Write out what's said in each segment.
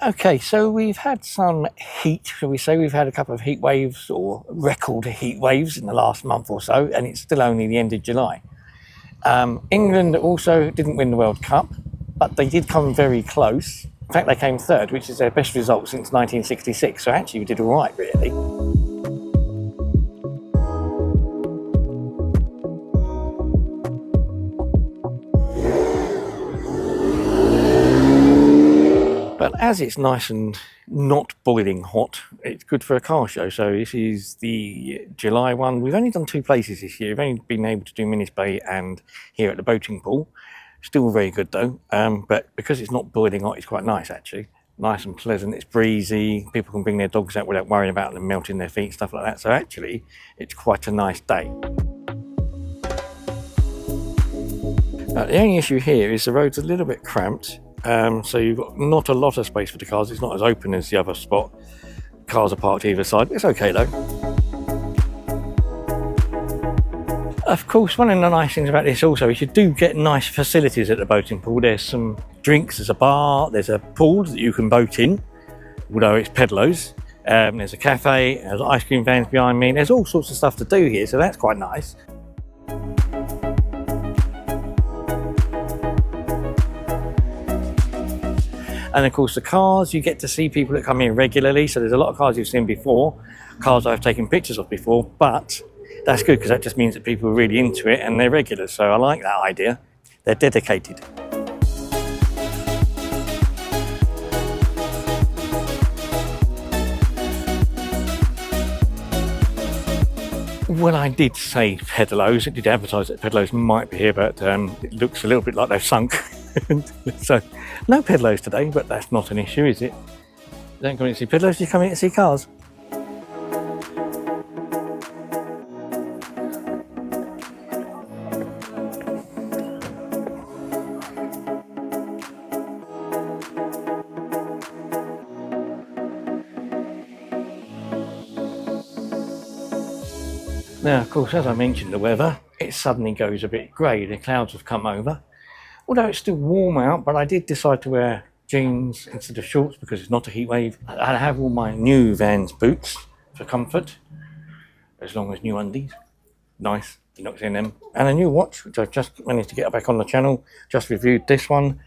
Okay, so we've had some heat, shall we say. We've had a couple of heat waves or record heat waves in the last month or so, and it's still only the end of July. England also didn't win the World Cup, but they did come very close. In fact, they came third, which is their best result since 1966, so actually we did all right, really. But as it's nice and not boiling hot, it's good for a car show. So this is the July one. We've only done 2 places this year. We've only been able to do Minnis Bay and here at the boating pool. Still very good though, but because it's not boiling hot, it's quite nice actually. Nice and pleasant, it's breezy, people can bring their dogs out without worrying about them melting their feet, stuff like that. So actually, it's quite a nice day. The only issue here is the road's a little bit cramped. So you've got not a lot of space for the cars. It's not as open as the other spot. Cars are parked either side. It's okay though. Of course, one of the nice things about this also is you do get nice facilities at the boating pool. There's some drinks, there's a bar, there's a pool that you can boat in, although it's pedlos. There's a cafe, there's ice cream vans behind me. There's all sorts of stuff to do here, so that's quite nice. And of course the cars, you get to see people that come here regularly. So there's a lot of cars you've seen before, cars I've taken pictures of before, but that's good because that just means that people are really into it and they're regulars. So I like that idea. They're dedicated. Well, I did say pedalos. It did advertise that pedalos might be here, but it looks a little bit like they've sunk. So no pedalos today, but that's not an issue, is it? You don't come in to see pedalos, you come in to see cars. Now, of course, as I mentioned, the weather, it suddenly goes a bit grey. The clouds have come over. Although it's still warm out, but I did decide to wear jeans instead of shorts because it's not a heat wave. I have all my new Vans boots for comfort, as long as new undies. Nice, you're not seeing them. And a new watch, which I've just managed to get back on the channel. Just reviewed this one.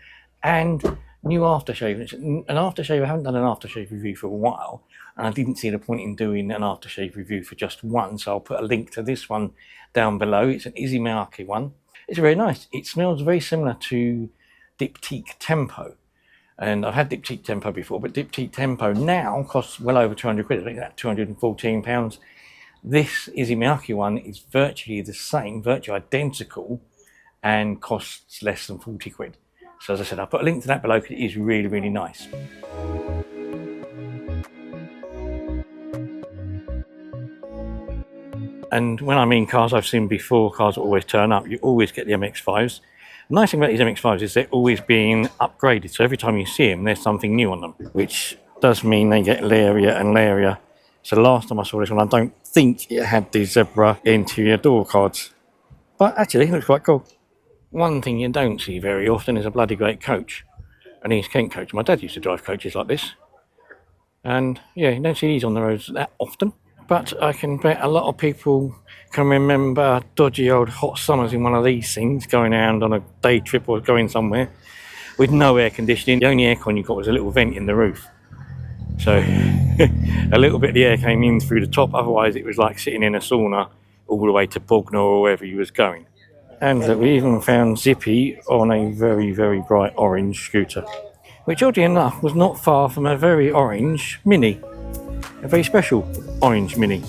And new aftershave. An aftershave, I haven't done an aftershave review for a while. And I didn't see the point in doing an aftershave review for just one. So I'll put a link to this one down below. It's an Izumaki one. It's very nice. It smells very similar to Diptyque Tempo. And I've had Diptyque Tempo before, but Diptyque Tempo now costs well over 200 quid. I think that's £214. This Izumaki one is virtually the same, virtually identical, and costs less than 40 quid. So as I said, I'll put a link to that below because it is really, really nice. And when I mean cars I've seen before, cars that always turn up, you always get the MX-5s. The nice thing about these MX-5s is they're always being upgraded. So every time you see them, there's something new on them, which does mean they get lairier and lairier. So the last time I saw this one, I don't think it had the zebra interior door cards. But actually, it looks quite cool. One thing you don't see very often is a bloody great coach. An East Kent coach. My dad used to drive coaches like this. And yeah, you don't see these on the roads that often. But I can bet a lot of people can remember dodgy old hot summers in one of these things, going around on a day trip or going somewhere with no air conditioning. The only aircon you got was a little vent in the roof. So a little bit of the air came in through the top, otherwise it was like sitting in a sauna all the way to Bognor or wherever you was going. And we even found Zippy on a very, very bright orange scooter, which oddly enough was not far from a very orange Mini. A very special orange Mini.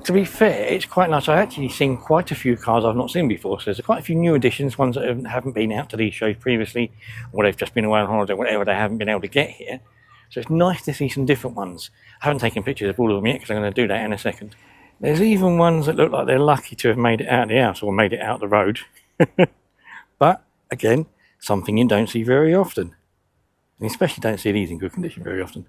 To be fair, it's quite nice. I've actually seen quite a few cars I've not seen before. So there's quite a few new additions, ones that haven't been out to these shows previously, or they've just been away on holiday, whatever, they haven't been able to get here. So it's nice to see some different ones. I haven't taken pictures of all of them yet because I'm going to do that in a second. There's even ones that look like they're lucky to have made it out of the house or made it out the road. But again, something you don't see very often. And especially don't see these in good condition very often.